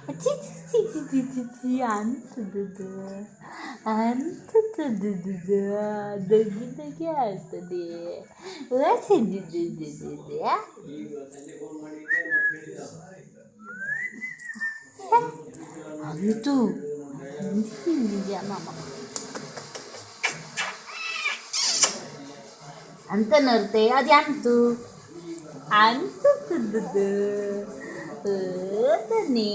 ಚಿ ಚಿ ಚಿ ಚಿ ಚಿ ಚಿ ಚಿ ಅಂತದ್ದು ಅಂತದ್ದು ದಗಿ ದಗಿ ಆಗ್ತದೆ ಅಂತೂ ನಿಜ ಮಾಮ ಅಂತ ನೋಡ್ತೆ ಅದು ಅಂತು ಅಂತದ್ದು ಓದನೆ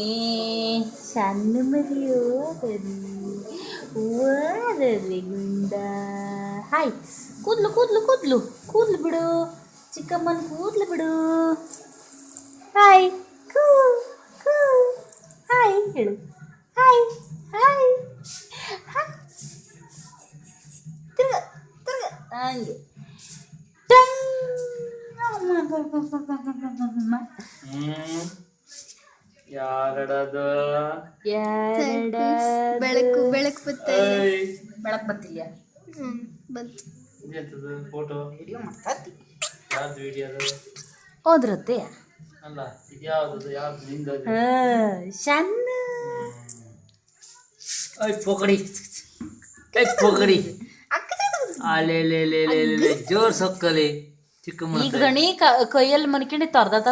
ಸಣ್ಣ ಮರಿ ಓದರಿ ಓದರಿ ಗುಂಡ ಹಾಯ್ ಕೂದ್ಲು ಕೂದ್ಲು ಕೂದ್ಲು ಕೂದ್ಲು ಬಿಡು ಚಿಕ್ಕಮ್ಮನ ಕೂದ್ಲು ಬಿಡು ಹಾಯ್ ಕೂ ಕೂ ಹಾಯ್ ಹೇಳು ಹಾಯ್ ಹಾಯ್ ಹಾಯ್ ತಿರ್ಗ ತಿರ್ಗ ಹಂಗೆ ಯಾರಡದು ಬೆಳಕು ಬೆಳಕು ಬತ್ತ ಬೆಳಕು ಬರ್ತಿಲ್ಲ ಬಂತು ಇದೆಂತದು ಫೋಟೋ ವಿಡಿಯೋ ಮಾಡ್ತಾತಿ ಯಾವ್ದು ವಿಡಿಯೋ ಅದು ಹೋದ್ರತ್ತೆ ಅಲ್ಲ ಇದು ಯಾವ್ದು ಯಾವ್ದು ನಿಂದದು ಸಣ್ಣ ಪೊಗಡಿ ಪೊಗಡಿ ಅಲ್ಲೇ ಜೋರ್ ಸೊಕ್ಕಲಿ ಚಿಕ್ಕ ಈಗ ಗಣಿ ಕೈಯಲ್ಲಿ ಮನ್ಕೊಂಡು ತರ್ದತ